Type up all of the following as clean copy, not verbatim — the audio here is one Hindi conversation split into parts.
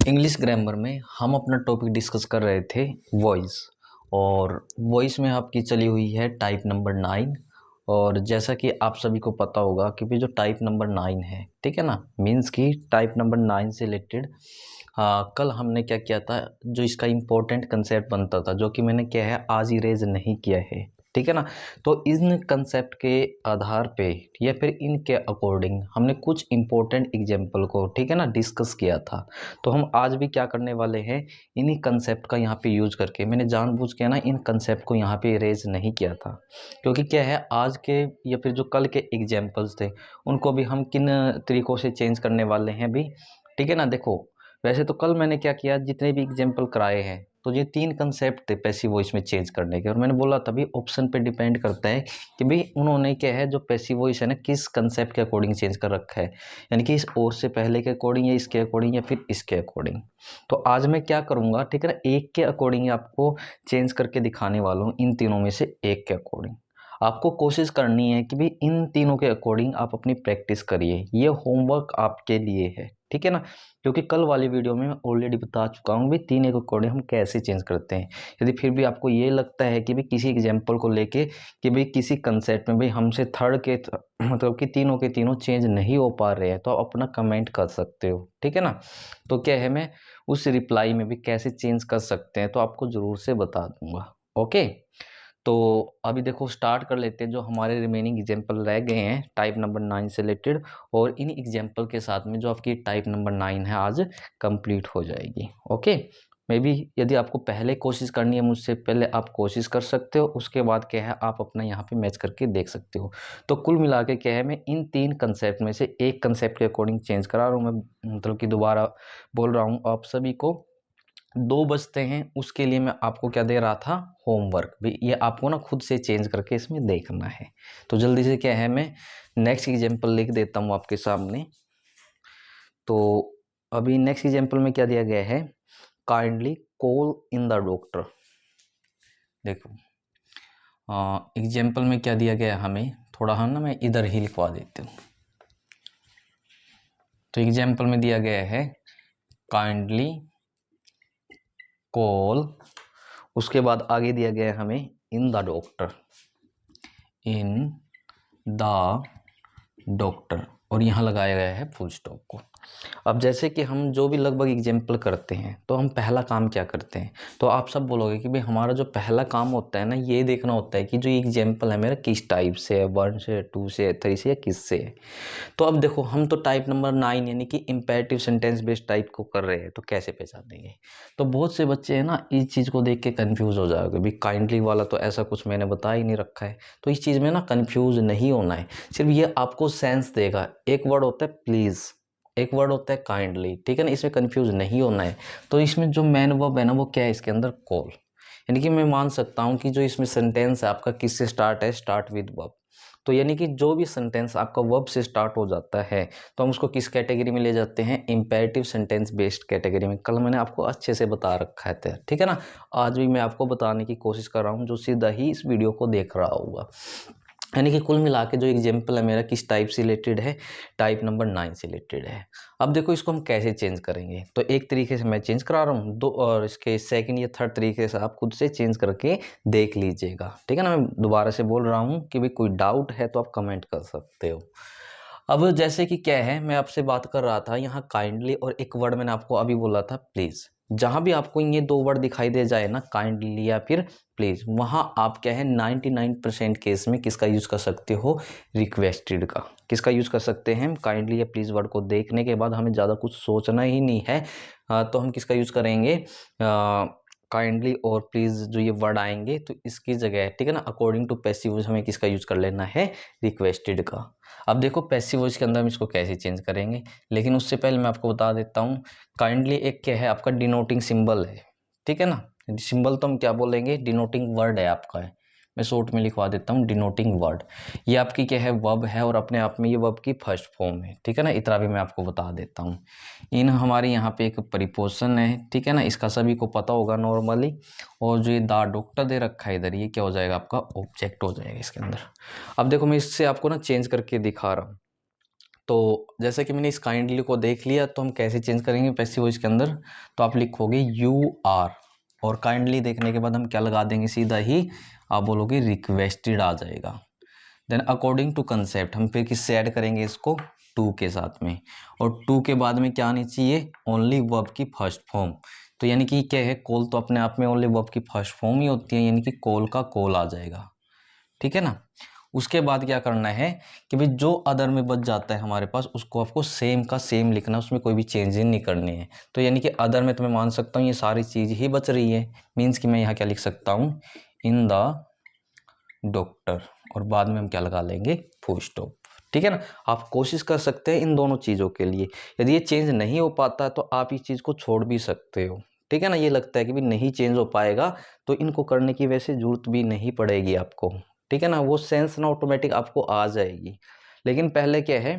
इंग्लिश ग्रामर में हम अपना टॉपिक डिस्कस कर रहे थे वॉइस। और वॉइस में आपकी चली हुई है टाइप नंबर 9। और जैसा कि आप सभी को पता होगा कि भी जो टाइप नंबर 9 है, ठीक है ना, मीन्स कि टाइप नंबर 9 से रिलेटेड कल हमने क्या किया था, जो इसका इम्पोर्टेंट कंसेप्ट बनता था, जो कि मैंने क्या है आज इरेज नहीं किया है, ठीक है ना। तो इन कंसेप्ट के आधार पे या फिर इनके अकॉर्डिंग हमने कुछ इम्पोर्टेंट एग्जाम्पल को, ठीक है ना, डिस्कस किया था। तो हम आज भी क्या करने वाले हैं, इन्हीं कंसेप्ट का यहाँ पे यूज करके, मैंने जानबूझ के ना इन कंसेप्ट को यहाँ पे इरेज नहीं किया था, क्योंकि क्या है आज के या फिर जो कल के एग्जाम्पल्स थे उनको भी हम किन तरीक़ों से चेंज करने वाले हैं भी, ठीक है ना। देखो, वैसे तो कल मैंने क्या किया, जितने भी एग्जाम्पल कराए हैं तो ये 3 कंसेप्ट थे पैसिव वॉइस में चेंज करने के, और मैंने बोला तभी ऑप्शन पे डिपेंड करता है कि भाई उन्होंने क्या है जो पैसिव वॉइस है ना किस कंसेप्ट के अकॉर्डिंग चेंज कर रखा है, यानी कि इस और से पहले के अकॉर्डिंग या इसके अकॉर्डिंग या फिर इसके अकॉर्डिंग। तो आज मैं क्या करूँगा, ठीक है ना, एक के अकॉर्डिंग आपको चेंज करके दिखाने वाला हूँ, इन तीनों में से एक के अकॉर्डिंग। आपको कोशिश करनी है कि भाई इन तीनों के अकॉर्डिंग आप अपनी प्रैक्टिस करिए, ये होमवर्क आपके लिए है, ठीक है ना। क्योंकि कल वाली वीडियो में मैं ऑलरेडी बता चुका हूँ भी 3 एक अकॉर्डिंग हम कैसे चेंज करते हैं। यदि फिर भी आपको ये लगता है कि भाई किसी एग्जाम्पल को लेके कि भाई किसी कंसेप्ट में भाई हमसे थर्ड के मतलब कि तीनों के तीनों चेंज नहीं हो पा रहे हैं, तो आप अपना कमेंट कर सकते हो, ठीक है ना। तो क्या है, मैं उस रिप्लाई में भी कैसे चेंज कर सकते हैं तो आपको ज़रूर से बता दूंगा। ओके, तो अभी देखो स्टार्ट कर लेते हैं जो हमारे रिमेनिंग एग्जाम्पल रह गए हैं टाइप नंबर 9 से रिलेटेड, और इन एग्जाम्पल के साथ में जो आपकी टाइप नंबर 9 है आज कंप्लीट हो जाएगी। ओके, मे बी यदि आपको पहले कोशिश करनी है मुझसे पहले आप कोशिश कर सकते हो, उसके बाद क्या है आप अपना यहाँ पे मैच करके देख सकते हो। तो कुल मिला के क्या है, मैं इन 3 कंसेप्ट में से एक कंसेप्ट के अकॉर्डिंग चेंज करा रहा हूँ। मैं मतलब कि दोबारा बोल रहा हूँ आप सभी को, 2 बजते हैं उसके लिए मैं आपको क्या दे रहा था, होमवर्क भी, ये आपको ना खुद से चेंज करके इसमें देखना है। तो जल्दी से क्या है, मैं नेक्स्ट एग्जाम्पल लिख देता हूँ आपके सामने। तो अभी नेक्स्ट एग्जाम्पल में क्या दिया गया है, kindly call in the doctor. देखो एग्जाम्पल में क्या दिया गया है हमें, थोड़ा हम ना मैं इधर ही लिखवा देती हूँ। तो एग्जाम्पल में दिया गया है काइंडली कॉल, उसके बाद आगे दिया गया है हमें in the doctor, in the doctor, और यहाँ लगाया गया है फुल स्टॉप को। अब जैसे कि हम जो भी लगभग एग्जाम्पल करते हैं तो हम पहला काम क्या करते हैं, तो आप सब बोलोगे कि भाई हमारा जो पहला काम होता है ना, ये देखना होता है कि जो एग्जाम्पल है मेरा किस टाइप से है, 1 से 2 से 3 से या किस से है। तो अब देखो हम तो टाइप नंबर 9 यानी कि इम्पेरेटिव सेंटेंस बेस्ड टाइप को कर रहे हैं, तो कैसे पहचानेंगे। तो बहुत से बच्चे हैं ना इस चीज़ को देख के कन्फ्यूज़ हो जाओगे, भाई काइंडली वाला तो ऐसा कुछ मैंने बता ही नहीं रखा है। तो इस चीज़ में ना कन्फ्यूज़ नहीं होना है, सिर्फ ये आपको सेंस देगा। एक वर्ड होता है प्लीज़, एक वर्ड होता है काइंडली, ठीक है ना, इसमें कंफ्यूज नहीं होना है। तो इसमें जो मेन वर्ब है ना वो क्या है इसके अंदर, कॉल। यानी कि मैं मान सकता हूँ कि जो इसमें सेंटेंस है आपका किससे स्टार्ट है, स्टार्ट विद वर्ब। तो यानी कि जो भी सेंटेंस आपका वर्ब से स्टार्ट हो जाता है तो हम उसको किस कैटेगरी में ले जाते हैं, इंपेरेटिव सेंटेंस बेस्ड कैटेगरी में। कल मैंने आपको अच्छे से बता रखा है, ठीक है ना। आज भी मैं आपको बताने की कोशिश कर रहा हूँ जो सीधा ही इस वीडियो को देख रहा होगा। यानी कि कुल मिला के जो एग्जाम्पल है मेरा किस टाइप से रिलेटेड है, टाइप नंबर 9 से रिलेटेड है। अब देखो इसको हम कैसे चेंज करेंगे, तो एक तरीके से मैं चेंज करा रहा हूँ, दो और इसके सेकंड या थर्ड तरीके से आप खुद से चेंज करके देख लीजिएगा, ठीक है ना। मैं दोबारा से बोल रहा हूँ कि भाई कोई डाउट है तो आप कमेंट कर सकते हो। अब जैसे कि क्या है, मैं आपसे बात कर रहा था यहाँ काइंडली, और एक वर्ड मैंने आपको अभी बोला था प्लीज़। जहाँ भी आपको ये 2 वर्ड दिखाई दे जाए ना, काइंडली या फिर प्लीज़, वहाँ आप क्या है 99% केस में किसका यूज़ कर सकते हो, रिक्वेस्टेड का। किसका यूज़ कर सकते हैं, काइंडली या प्लीज़ वर्ड को देखने के बाद हमें ज़्यादा कुछ सोचना ही नहीं है। तो हम किसका यूज़ करेंगे, काइंडली और प्लीज़ जो ये वर्ड आएंगे तो इसकी जगह, ठीक है ना, अकॉर्डिंग टू पैसिव वॉइस हमें किसका यूज़ कर लेना है, रिक्वेस्टेड का। अब देखो पैसिव वॉइस के अंदर हम इसको कैसे चेंज करेंगे, लेकिन उससे पहले मैं आपको बता देता हूँ। काइंडली एक क्या है आपका डिनोटिंग सिंबल है, ठीक है ना। सिंबल तो हम क्या बोलेंगे, डिनोटिंग वर्ड है आपका है। मैं शॉर्ट में लिखवा देता हूँ डिनोटिंग वर्ड। ये आपकी क्या है, वर्ब है, और अपने आप में ये वर्ब की फर्स्ट फॉर्म है, ठीक है ना। इतना भी मैं आपको बता देता हूँ। इन हमारे यहाँ पे एक प्रीपोजिशन है, ठीक है ना, इसका सभी को पता होगा नॉर्मली। और जो ये द डॉक्टर दे रखा है इधर, ये क्या हो जाएगा आपका ऑब्जेक्ट हो जाएगा इसके अंदर। अब देखो मैं इससे आपको ना चेंज करके दिखा रहा हूँ। तो जैसे कि मैंने इस काइंडली को देख लिया, तो हम कैसे चेंज करेंगे पैसिव वॉइस के अंदर, तो आप लिखोगे यू आर, और काइंडली देखने के बाद हम क्या लगा देंगे, सीधा ही आप बोलोगे रिक्वेस्टेड आ जाएगा। देन अकॉर्डिंग टू कंसेप्ट हम फिर किससे ऐड करेंगे इसको, टू के साथ में, और टू के बाद में क्या आनी चाहिए, ओनली वर्ब की फर्स्ट फॉर्म। तो यानी कि क्या है, कॉल तो अपने आप में ओनली वर्ब की फर्स्ट फॉर्म ही होती है, यानी कि कॉल का कॉल आ जाएगा, ठीक है ना। उसके बाद क्या करना है कि भाई जो अदर में बच जाता है हमारे पास, उसको आपको सेम का सेम लिखना, उसमें कोई भी चेंजेस नहीं करनी है। तो यानी कि अदर में तो मैं मान सकता हूँ ये सारी चीज़ ही बच रही है, मीन्स कि मैं यहाँ क्या लिख सकता हूँ, इन द डॉक्टर, और बाद में हम क्या लगा लेंगे, फुल स्टॉप, ठीक है ना। आप कोशिश कर सकते हैं इन दोनों चीज़ों के लिए। यदि ये चेंज नहीं हो पाता तो आप इस चीज़ को छोड़ भी सकते हो, ठीक है ना। ये लगता है कि भी नहीं चेंज हो पाएगा तो इनको करने की वैसे जरूरत भी नहीं पड़ेगी आपको, ठीक है ना, वो सेंस ना ऑटोमेटिक आपको आ जाएगी। लेकिन पहले क्या है,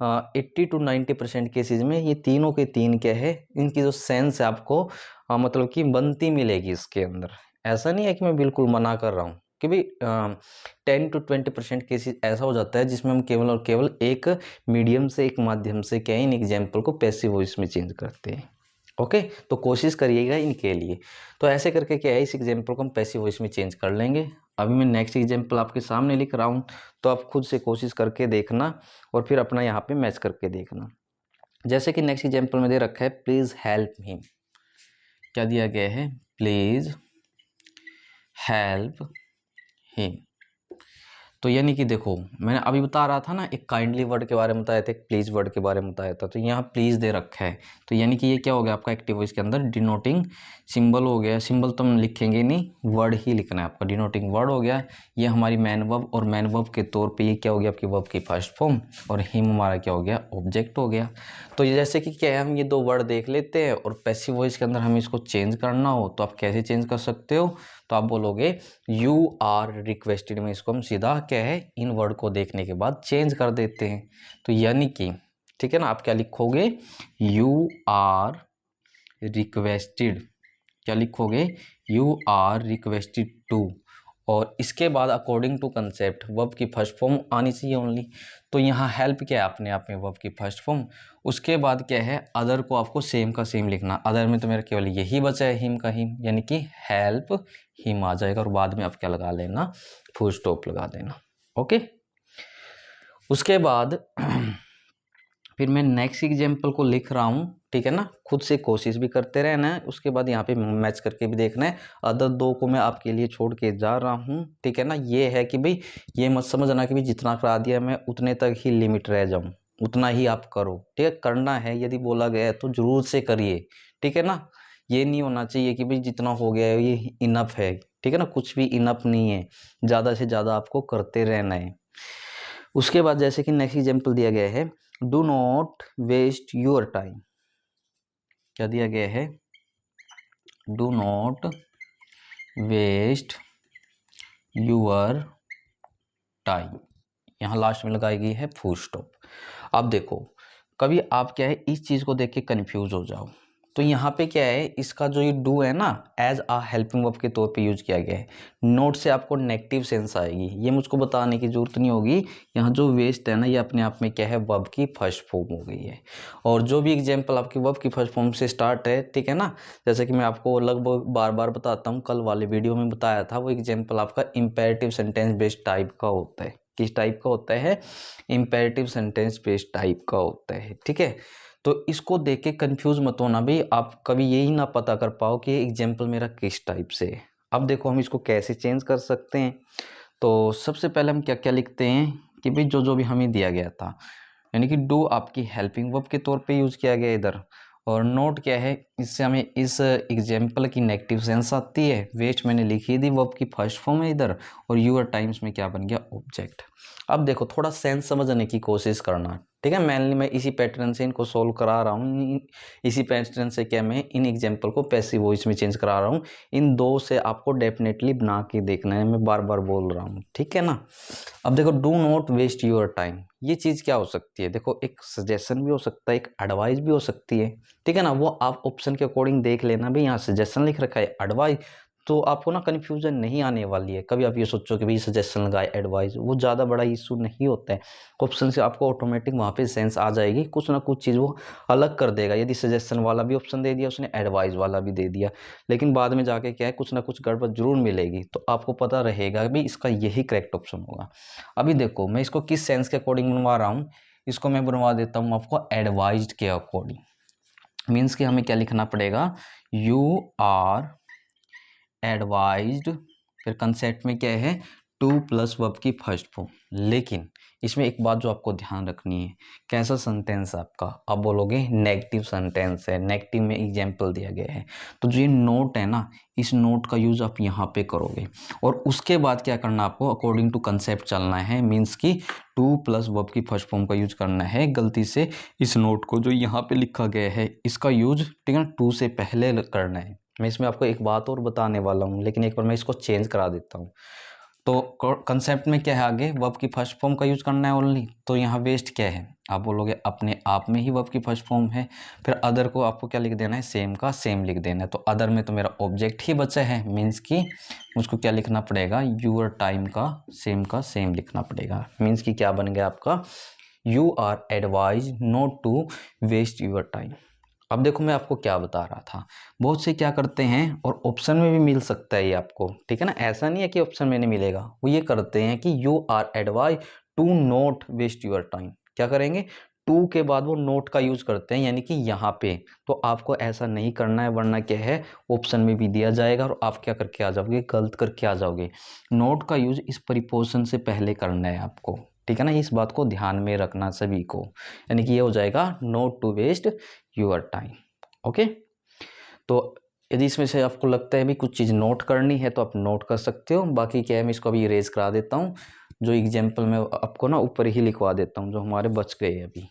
80 to 90% केसेज में ये तीनों के तीन क्या है, इनकी जो सेंस है आपको मतलब कि बनती मिलेगी इसके अंदर। ऐसा नहीं है कि मैं बिल्कुल मना कर रहा हूँ कि भाई 10 to 20% केसेज ऐसा हो जाता है जिसमें हम केवल और केवल एक मीडियम से, एक माध्यम से क्या है, इन एग्जाम्पल को पैसिव वॉइस में चेंज करते हैं। ओके, तो कोशिश करिएगा इनके लिए। तो ऐसे करके क्या है, इस एग्जाम्पल को हम पैसिव वॉइस में चेंज कर लेंगे। अभी मैं नेक्स्ट एग्जाम्पल आपके सामने लिख रहा हूँ, तो आप खुद से कोशिश करके देखना और फिर अपना यहाँ पे मैच करके देखना। जैसे कि नेक्स्ट एग्जाम्पल में दे रखा है, प्लीज़ हेल्प हिम। क्या दिया गया है, प्लीज़ हेल्प हिम। तो यानी कि देखो, मैंने अभी बता रहा था ना, एक काइंडली वर्ड के बारे में बताया था, एक प्लीज वर्ड के बारे में बताया था, तो यहाँ प्लीज दे रखा है। तो यानी कि ये क्या हो गया आपका एक्टिव वॉइस के अंदर, डिनोटिंग सिंबल हो गया। सिंबल तो हम लिखेंगे नहीं, वर्ड ही लिखना है आपका, डिनोटिंग वर्ड हो गया। ये हमारी मैन वर्ब, और मैन वर्ब के तौर पे ये क्या हो गया, आपकी वर्ब की फर्स्ट फॉर्म, और हिम हमारा क्या हो गया, ऑब्जेक्ट हो गया। तो ये जैसे कि क्या है, हम ये दो वर्ड देख लेते हैं, और पैसिव वॉइस के अंदर हमें इसको चेंज करना हो तो आप कैसे चेंज कर सकते हो, तो आप बोलोगे यू आर रिक्वेस्टेड में इसको हम सीधा क्या है, इन वर्ड को देखने के बाद चेंज कर देते हैं। तो यानी कि ठीक है ना, आप क्या लिखोगे, यू आर रिक्वेस्टेड, क्या लिखोगे, यू आर रिक्वेस्टेड टू, और इसके बाद अकॉर्डिंग टू कंसेप्ट वर्ब की फर्स्ट फॉर्म आनी चाहिए ओनली। तो यहाँ हेल्प क्या है, अपने आप में वर्ब की फर्स्ट फॉर्म। उसके बाद क्या है, अदर को आपको सेम का सेम लिखना। अदर में तो मेरा केवल यही बचा है, हिम का हिम, यानी कि हेल्प हिम आ जाएगा, और बाद में आप क्या लगा लेना, फुल स्टॉप लगा देना। ओके, उसके बाद फिर मैं नेक्स्ट एग्जाम्पल को लिख रहा हूँ, ठीक है ना। खुद से कोशिश भी करते रहना है, उसके बाद यहाँ पे मैच करके भी देखना है। अदर दो को मैं आपके लिए छोड़ के जा रहा हूँ, ठीक है ना। ये है कि भाई ये मत समझना कि भाई जितना करा दिया मैं उतने तक ही लिमिट रह जाऊँ, उतना ही आप करो, ठीक है। करना है, यदि बोला गया है तो जरूर से करिए, ठीक है ना। ये नहीं होना चाहिए कि भाई जितना हो गया है ये इनफ है, ठीक है ना, कुछ भी इनफ नहीं है, ज़्यादा से ज़्यादा आपको करते रहना है। उसके बाद जैसे कि नेक्स्ट एग्जाम्पल दिया गया है, do not waste your time. क्या दिया गया है, do not waste your time, यहाँ लास्ट में लगाई गई है फुल स्टॉप। अब देखो, कभी आप क्या है इस चीज़ को देख के कन्फ्यूज हो जाओ, तो यहाँ पे क्या है, इसका जो ये डू है ना, एज अ हेल्पिंग वर्ब के तौर पे यूज किया गया है। नोट से आपको नेगेटिव सेंस आएगी, ये मुझको बताने की जरूरत नहीं होगी। यहाँ जो वेस्ट है ना, ये अपने आप में क्या है, वर्ब की फर्स्ट फॉर्म हो गई है। और जो भी एग्जाम्पल आपकी वर्ब की फर्स्ट फॉर्म से स्टार्ट है, ठीक है ना, जैसे कि मैं आपको लगभग बार बार बताता हूँ, कल वाले वीडियो में बताया था, वो एग्जाम्पल आपका इंपेरेटिव सेंटेंस बेस्ड टाइप का होता है। किस टाइप का होता है, इंपेरेटिव सेंटेंस बेस्ड टाइप का होता है, ठीक है। तो इसको देख के कंफ्यूज मत होना भाई, आप कभी यही ना पता कर पाओ कि एग्जाम्पल मेरा किस टाइप से है। अब देखो हम इसको कैसे चेंज कर सकते हैं। तो सबसे पहले हम क्या क्या लिखते हैं कि भाई जो जो भी हमें दिया गया था, यानी कि डू आपकी हेल्पिंग वर्ब के तौर पे यूज किया गया इधर, और नोट क्या है, इससे हमें इस एग्जाम्पल की नेगेटिव सेंस आती है। वेस्ट मैंने लिखी थी, वर्ब की फर्स्ट फॉर्म है इधर, और यूर टाइम्स में क्या बन गया, ऑब्जेक्ट। अब देखो थोड़ा सेंस समझने की कोशिश करना, ठीक है। मेनली मैं इसी पैटर्न से इनको सोल्व करा रहा हूँ, इसी पैटर्न से क्या मैं इन एग्जाम्पल को पैसिव वॉइस में चेंज करा रहा हूँ। इन दो से आपको डेफिनेटली बना के देखना है, मैं बार बार बोल रहा हूँ, ठीक है ना। अब देखो, do not waste your time, ये चीज़ क्या हो सकती है, देखो एक सजेशन भी हो सकता है, एक एडवाइस भी हो सकती है, ठीक है ना। वो आप ऑप्शन के अकॉर्डिंग देख लेना, भी यहाँ सजेशन लिख रखा है, एडवाइस, तो आपको ना कन्फ्यूजन नहीं आने वाली है। कभी आप ये सोचो कि भाई सजेशन लगाए एडवाइस, वो ज़्यादा बड़ा इशू नहीं होता है। ऑप्शन से आपको ऑटोमेटिक वहाँ पे सेंस आ जाएगी, कुछ ना कुछ चीज़ वो अलग कर देगा। यदि सजेशन वाला भी ऑप्शन दे दिया उसने, एडवाइस वाला भी दे दिया, लेकिन बाद में जाके क्या है, कुछ ना कुछ गड़बड़ जरूर मिलेगी। तो आपको पता रहेगा कि इसका यही करेक्ट ऑप्शन होगा। अभी देखो मैं इसको किस सेंस के अकॉर्डिंग बनवा रहा हूँ, इसको मैं बनवा देता हूँ आपको एडवाइज्ड के अकॉर्डिंग। मीन्स कि हमें क्या लिखना पड़ेगा, यू आर एडवाइज्ड, फिर कंसेप्ट में क्या है, टू प्लस वर्ब की फर्स्ट फॉर्म। लेकिन इसमें एक बात जो आपको ध्यान रखनी है, कैसा सेंटेंस आपका, आप बोलोगे नेगेटिव सेंटेंस है, नेगेटिव में एग्जाम्पल दिया गया है, तो जो ये नोट है ना, इस नोट का यूज आप यहाँ पे करोगे और उसके बाद क्या करना आपको, अकॉर्डिंग टू कंसेप्ट चलना है। मीन्स कि टू प्लस वर्ब की फर्स्ट फॉर्म का यूज करना है। गलती से इस नोट को जो यहाँ पे लिखा गया है इसका यूज, ठीक है ना, टू से पहले करना है। मैं इसमें आपको एक बात और बताने वाला हूँ, लेकिन एक बार मैं इसको चेंज करा देता हूँ। तो कंसेप्ट में क्या है, आगे वर्ब की फर्स्ट फॉर्म का यूज करना है ओनली। तो यहाँ वेस्ट क्या है, आप बोलोगे अपने आप में ही वर्ब की फर्स्ट फॉर्म है। फिर अदर को आपको क्या लिख देना है, सेम का सेम लिख देना है। तो अदर में तो मेरा ऑब्जेक्ट ही बचा है, मीन्स कि मुझको क्या लिखना पड़ेगा, यूर टाइम का सेम लिखना पड़ेगा। मीन्स कि क्या बन गया आपका, you are advise not to waste your time. अब देखो मैं आपको क्या बता रहा था, बहुत से क्या करते हैं, और ऑप्शन में भी मिल सकता है ये आपको, ठीक है ना, ऐसा नहीं है कि ऑप्शन में नहीं मिलेगा। वो ये करते हैं कि you are advise to not waste your time. क्या करेंगे, टू के बाद वो नोट का यूज करते हैं, यानी कि यहाँ पे। तो आपको ऐसा नहीं करना है, वरना क्या है, ऑप्शन में भी दिया जाएगा और आप क्या करके आ जाओगे, गलत करके आ जाओगे। नोट का यूज इस प्रीपोजिशन से पहले करना है आपको, ठीक है ना, इस बात को ध्यान में रखना सभी को। यानी कि ये हो जाएगा not to waste your time. Okay, तो यदि इसमें से आपको लगता है भी कुछ चीज़ नोट करनी है तो आप नोट कर सकते हो। बाकी क्या है, मैं इसको अभी इरेज करा देता हूँ, जो एग्जाम्पल में आपको ना ऊपर ही लिखवा देता हूँ, जो हमारे बच गए अभी।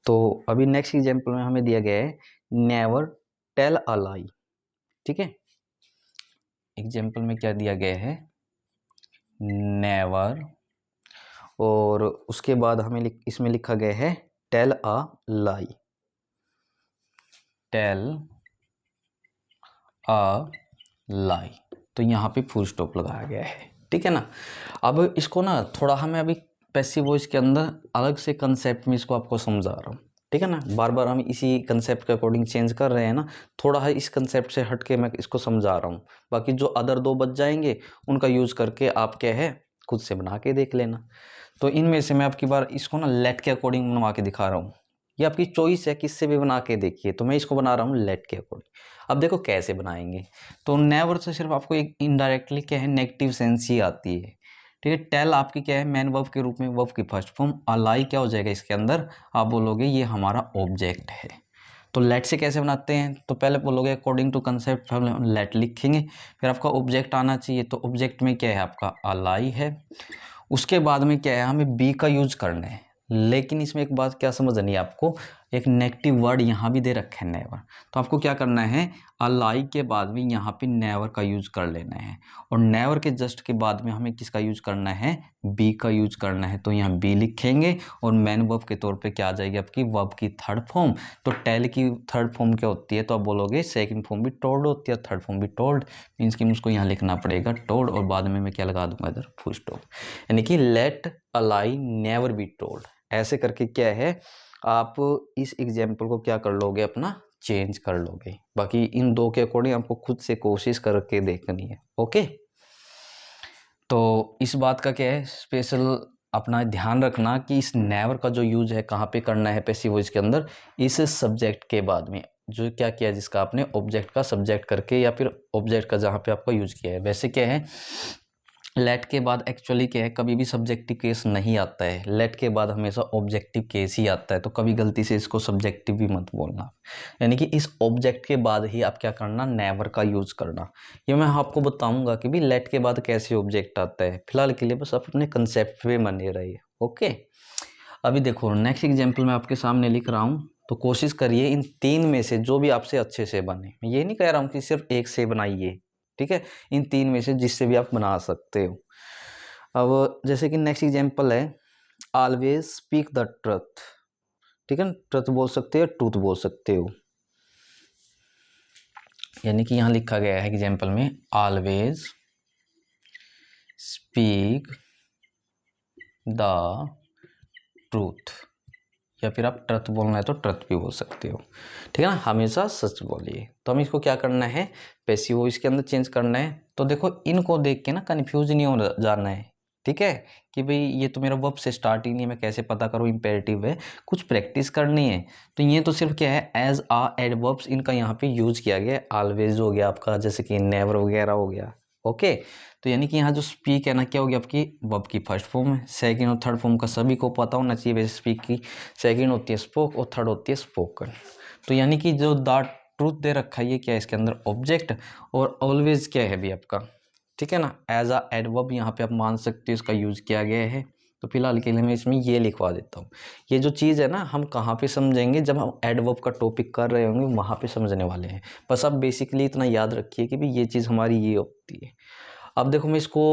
तो अभी नेक्स्ट एग्जाम्पल में हमें दिया गया है नेवर टेल अ लाई, ठीक है। एग्जाम्पल में क्या दिया गया है, नेवर, और उसके बाद हमें इसमें लिखा गया है tell a lie, tell a लाई। तो यहाँ पे फुल स्टॉप लगाया गया है, ठीक है ना। अब इसको ना थोड़ा हमें अभी पैसिव वॉइस के अंदर अलग से कंसेप्ट में इसको आपको समझा रहा हूँ, ठीक है ना। बार बार हम इसी कंसेप्ट के अकॉर्डिंग चेंज कर रहे हैं ना, थोड़ा है इस कंसेप्ट से हट के मैं इसको समझा रहा हूँ। बाकी जो अदर दो बच जाएंगे उनका यूज करके आप क्या है, खुद से बना के देख लेना। तो इनमें से मैं आपकी बार इसको ना लेट के अकॉर्डिंग बनवा के दिखा रहा हूँ। ये आपकी चॉइस है, किससे भी बना के देखिए। तो मैं इसको बना रहा हूँ लेट के अकॉर्डिंग। अब देखो कैसे बनाएंगे, तो नेवर से सिर्फ आपको एक इनडायरेक्टली क्या है, नेगेटिव सेंस ही आती है, ठीक है। टेल आपकी क्या है, मैन वर्ब के रूप में, वर्ब की फर्स्ट फॉर्म। अलाई क्या हो जाएगा इसके अंदर, आप बोलोगे ये हमारा ऑब्जेक्ट है। तो लेट से कैसे बनाते हैं, तो पहले बोलोगे अकॉर्डिंग टू कंसेप्ट, लेट लिखेंगे, फिर आपका ऑब्जेक्ट आना चाहिए। तो ऑब्जेक्ट में क्या है, आपका अलाई है। उसके बाद में क्या है, हमें बी का यूज करना है। लेकिन इसमें एक बात क्या समझनी है आपको, एक नेगेटिव वर्ड यहाँ भी दे रखा है नेवर। तो आपको क्या करना है, अलाई के बाद में यहाँ पे नेवर का यूज कर लेना है। और नेवर के जस्ट के बाद में हमें किसका यूज करना है, बी का यूज करना है। तो यहाँ बी लिखेंगे और मैन वर्ब के तौर पे क्या आ जाएगी आपकी, वर्ब की थर्ड फॉर्म। तो टेल की थर्ड फॉर्म क्या होती है, तो आप बोलोगे सेकंड फॉर्म भी टोल्ड होती है, थर्ड फॉर्म भी टोल्ड। मीन्स कि मुझको यहाँ लिखना पड़ेगा टोल्ड, और बाद में मैं क्या लगा दूंगा इधर, फुल स्टॉप। यानी कि let a lie never be told. ऐसे करके क्या है, आप इस एग्जाम्पल को क्या कर लोगे, अपना चेंज कर लोगे। बाकी इन दो के अकॉर्डिंग आपको खुद से कोशिश करके देखनी है। ओके, तो इस बात का क्या है, स्पेशल अपना ध्यान रखना कि इस नेवर का जो यूज है कहाँ पे करना है पैसिव वॉइस के अंदर, इस सब्जेक्ट के बाद में। जो क्या किया, जिसका आपने ऑब्जेक्ट का सब्जेक्ट करके, या फिर ऑब्जेक्ट का जहाँ पे आपका यूज किया है। वैसे क्या है, लेट के बाद एक्चुअली क्या है, कभी भी सब्जेक्टिव केस नहीं आता है, लेट के बाद हमेशा ऑब्जेक्टिव केस ही आता है। तो कभी गलती से इसको सब्जेक्टिव भी मत बोलना। यानी कि इस ऑब्जेक्ट के बाद ही आप क्या करना, नेवर का यूज करना। ये मैं आपको बताऊंगा कि भी लेट के बाद कैसे ऑब्जेक्ट आता है। फिलहाल के लिए बस आप अपने कंसेप्ट पे बने रहिए। ओके, अभी देखो नेक्स्ट एग्जाम्पल मैं आपके सामने लिख रहा हूँ। तो कोशिश करिए इन तीन में से जो भी आपसे अच्छे से बने। मैं ये नहीं कह रहा हूँ कि सिर्फ एक से बनाइए, ठीक है, इन तीन में से जिससे भी आप बना सकते हो। अब जैसे कि नेक्स्ट एग्जांपल है ऑलवेज स्पीक द ट्रुथ, ठीक है ना, ट्रुथ बोल सकते हो, ट्रूथ बोल सकते हो। यानी कि यहाँ लिखा गया है एग्जांपल में ऑलवेज स्पीक द ट्रूथ, या फिर आप ट्रुथ बोलना है तो ट्रुथ भी बोल सकते हो, ठीक है ना, हमेशा सच बोलिए। तो हमें इसको क्या करना है, पैसिव वॉइस के अंदर चेंज करना है। तो देखो इनको देख के ना कंफ्यूज नहीं हो जाना है, ठीक है, कि भाई ये तो मेरा वर्ब से स्टार्ट ही नहीं है, मैं कैसे पता करूँ इम्पेरेटिव है, कुछ प्रैक्टिस करनी है। तो ये तो सिर्फ क्या है, एज आ एडवर्ब्स इनका यहाँ पे यूज किया गया, ऑलवेज हो गया आपका, जैसे कि नेवर वगैरह हो गया, ओके। तो यानी कि यहाँ जो स्पीक है ना, क्या हो गया आपकी वर्ब की फर्स्ट फॉर्म है, सेकंड और थर्ड फॉर्म का सभी को पता होना चाहिए। वैसे स्पीक की सेकंड होती है स्पोक और थर्ड होती है स्पोकन। तो यानी कि जो द ट्रूथ दे रखा है ये क्या है, इसके अंदर ऑब्जेक्ट, और ऑलवेज क्या है भी आपका, ठीक है ना, एज अ एडवर्ब यहाँ पे आप मान सकते हो इसका यूज किया गया है। तो फिलहाल के लिए मैं इसमें ये लिखवा देता हूँ। ये जो चीज़ है ना हम कहाँ पे समझेंगे, जब हम एडवर्ब का टॉपिक कर रहे होंगे वहाँ पे समझने वाले हैं। बस आप बेसिकली इतना याद रखिए कि भाई ये चीज़ हमारी ये होती है। अब देखो मैं इसको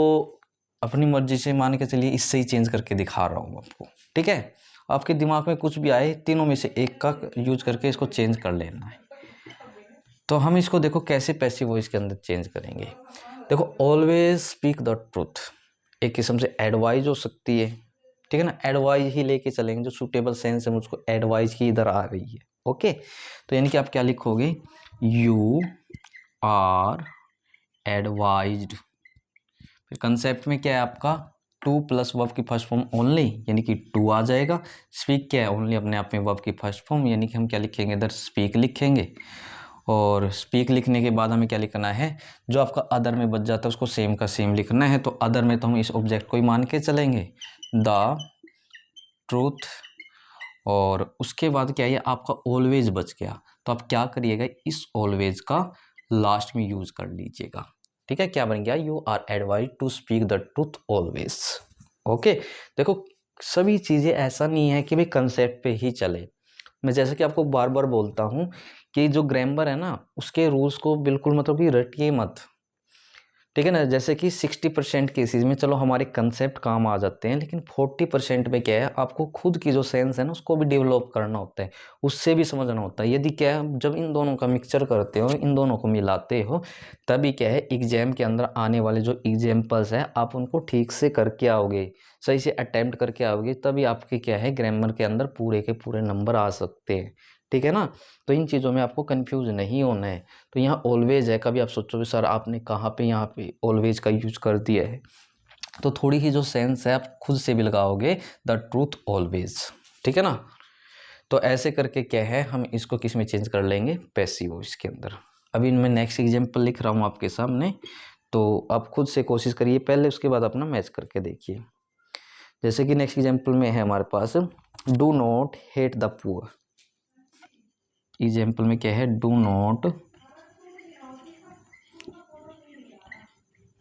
अपनी मर्जी से मान के चलिए इससे ही चेंज करके दिखा रहा हूँ आपको, ठीक है। आपके दिमाग में कुछ भी आए, तीनों में से एक का यूज करके इसको चेंज कर लेना है। तो हम इसको देखो कैसे पैसिव वॉइस के अंदर चेंज करेंगे। देखो ऑलवेज स्पीक द ट्रूथ एक किस्म से एडवाइज हो सकती है, ठीक है ना, एडवाइज ही लेके चलेंगे, जो सूटेबल सेंस है मुझको एडवाइज की इधर आ रही है, ओके। तो यानी कि आप क्या लिखोगे, यू आर एडवाइज्ड। फिर कंसेप्ट में क्या है आपका, टू प्लस वर्ब की फर्स्ट फॉर्म ओनली, यानी कि टू आ जाएगा। स्पीक क्या है, ओनली अपने आप में वर्ब की फर्स्ट फॉर्म, यानी कि हम क्या लिखेंगे इधर स्पीक लिखेंगे। और स्पीक लिखने के बाद हमें क्या लिखना है, जो आपका अदर में बच जाता है उसको सेम का सेम लिखना है। तो अदर में तो हम इस ऑब्जेक्ट को ही मान के चलेंगे, द ट्रूथ। और उसके बाद क्या है, आपका ऑलवेज बच गया, तो आप क्या करिएगा, इस ऑलवेज का लास्ट में यूज कर लीजिएगा, ठीक है। क्या बन गया, you are advise to speak the truth always, okay. देखो सभी चीज़ें ऐसा नहीं है कि भाई कंसेप्ट पे ही चले। मैं जैसे कि आपको बार बार बोलता हूँ कि जो ग्रामर है ना उसके रूल्स को बिल्कुल मतलब कि रटिए मत, ठीक है ना। जैसे कि 60% केसेस में चलो हमारे कंसेप्ट काम आ जाते हैं, लेकिन 40% में क्या है, आपको खुद की जो सेंस है ना उसको भी डेवलप करना होता है, उससे भी समझना होता है। यदि क्या है, जब इन दोनों का मिक्सचर करते हो, इन दोनों को मिलाते हो, तभी क्या है एग्जाम के अंदर आने वाले जो एग्जाम्पल्स हैं आप उनको ठीक से करके आओगे, सही से अटेम्प्ट करके आओगे, तभी आपके क्या है ग्रामर के अंदर पूरे के पूरे नंबर आ सकते हैं, ठीक है ना। तो इन चीज़ों में आपको कंफ्यूज नहीं होना है। तो यहाँ ऑलवेज है, कभी आप सोचोगे सर आपने कहाँ पे यहाँ पे ऑलवेज का यूज कर दिया है, तो थोड़ी ही जो सेंस है आप खुद से भी लगाओगे, द ट्रूथ ऑलवेज, ठीक है ना। तो ऐसे करके क्या है हम इसको किस में चेंज कर लेंगे, पैसिव वॉइस के अंदर। अभी मैं नेक्स्ट एग्जाम्पल लिख रहा हूँ आपके सामने, तो आप खुद से कोशिश करिए पहले, उसके बाद अपना मैच करके देखिए। जैसे कि नेक्स्ट एग्जाम्पल में है हमारे पास, do not hate the poor. Example में क्या है, do not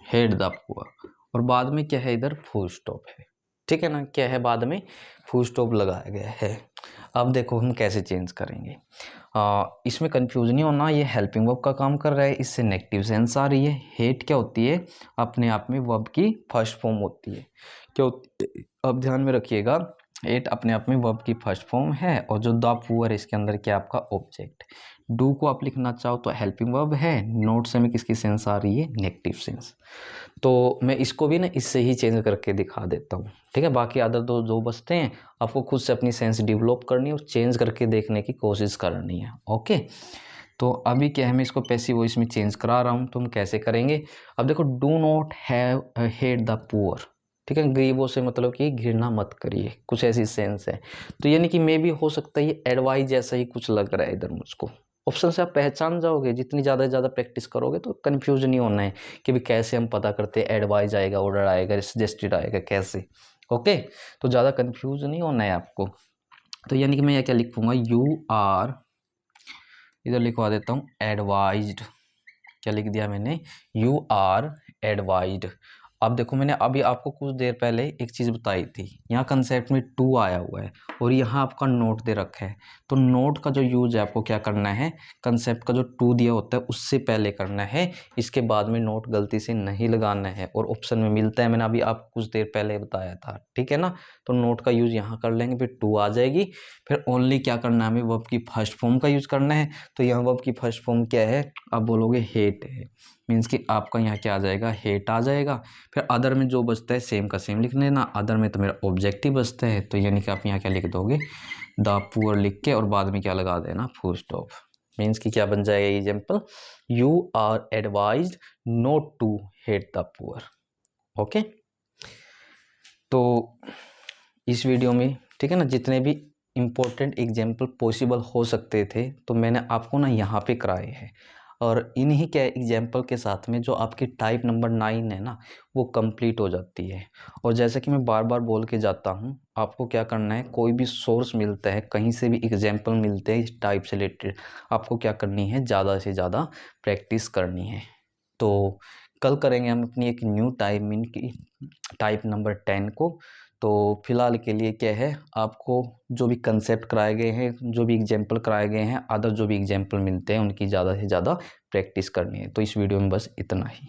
hate the poor, और बाद में क्या है इधर फुल स्टॉप है, ठीक है ना, क्या है बाद में फुल स्टॉप लगाया गया है। अब देखो हम कैसे चेंज करेंगे, इसमें कंफ्यूज नहीं होना, ये हेल्पिंग वर्ब का काम कर रहा है, इससे नेगेटिव सेंस आ रही है। हेट क्या होती है, अपने आप में वर्ब की फर्स्ट फॉर्म होती है, क्या होती है? अब ध्यान में रखिएगा, हेट अपने आप में वर्ब की फर्स्ट फॉर्म है, और जो द पुअर है इसके अंदर क्या आपका ऑब्जेक्ट। डू को आप लिखना चाहो तो हेल्पिंग वर्ब है, नोट से में किसकी सेंस आ रही है, नेगेटिव सेंस। तो मैं इसको भी ना इससे ही चेंज करके दिखा देता हूँ, ठीक है। बाकी अदर दो जो बचते हैं आपको खुद से अपनी सेंस डेवलप करनी है और चेंज करके देखने की कोशिश करनी है, ओके। तो अभी क्या है, मैं इसको पैसिव वॉइस में चेंज करा रहा हूँ, तो हम कैसे करेंगे। अब देखो, do not have hate the poor, ठीक है, गरीबों से मतलब कि घृणा मत करिए, कुछ ऐसी सेंस है। तो यानी कि मे भी हो सकता है ये एडवाइस जैसा ही कुछ लग रहा है इधर मुझको। ऑप्शन से आप पहचान जाओगे, जितनी ज़्यादा से ज़्यादा प्रैक्टिस करोगे तो कन्फ्यूज नहीं होना है कि भी कैसे हम पता करते हैं, एडवाइस आएगा, ऑर्डर आएगा, सजेस्टेड आएगा, कैसे, ओके। तो ज़्यादा कन्फ्यूज नहीं होना है आपको। तो यानी कि मैं यह क्या लिखूंगा, यू आर, इधर लिखवा देता हूँ एडवाइज्ड, क्या लिख दिया मैंने, यू आर एडवाइज्ड अब देखो मैंने अभी आपको कुछ देर पहले एक चीज़ बताई थी, यहाँ कंसेप्ट में टू आया हुआ है और यहाँ आपका नोट दे रखा है। तो नोट का जो यूज है आपको क्या करना है, कंसेप्ट का जो टू दिया होता है उससे पहले करना है, इसके बाद में नोट गलती से नहीं लगाना है और ऑप्शन में मिलता है, मैंने अभी आपको कुछ देर पहले बताया था, ठीक है ना। तो नोट का यूज यहाँ कर लेंगे, फिर टू आ जाएगी। फिर ओनली क्या करना है, हमें वर्ब की फर्स्ट फॉर्म का यूज करना है। तो यहाँ वर्ब की फर्स्ट फॉर्म क्या है, आप बोलोगे हेट है, मीन्स कि आपका यहाँ क्या आ जाएगा, हेट आ जाएगा। फिर अदर में जो बचता है सेम का सेम लिख लेना, अदर में तो मेरा ऑब्जेक्टिव बचता है, तो यानी कि आप यहाँ क्या लिख दोगे, द पुअर लिख के और बाद में क्या लगा देना, फुल स्टॉप। मीन्स कि क्या बन जाएगा example, you are advised not to hate the poor. Okay, तो इस वीडियो में ठीक है ना, जितने भी इम्पोर्टेंट एग्जाम्पल पॉसिबल हो सकते थे तो मैंने आपको ना यहाँ पे कराए हैं, और इन्हीं के एग्जाम्पल के साथ में जो आपकी टाइप नंबर 9 है ना वो कंप्लीट हो जाती है। और जैसा कि मैं बार बार बोल के जाता हूँ, आपको क्या करना है, कोई भी सोर्स मिलता है, कहीं से भी एग्जाम्पल मिलते हैं इस टाइप से रिलेटेड, आपको क्या करनी है, ज़्यादा से ज़्यादा प्रैक्टिस करनी है। तो कल करेंगे हम अपनी एक न्यू टाइप की टाइप नंबर 10 को। तो फिलहाल के लिए क्या है, आपको जो भी कंसेप्ट कराए गए हैं, जो भी एग्जाम्पल कराए गए हैं, अदर जो भी एग्जाम्पल मिलते हैं उनकी ज़्यादा से ज़्यादा प्रैक्टिस करनी है। तो इस वीडियो में बस इतना ही।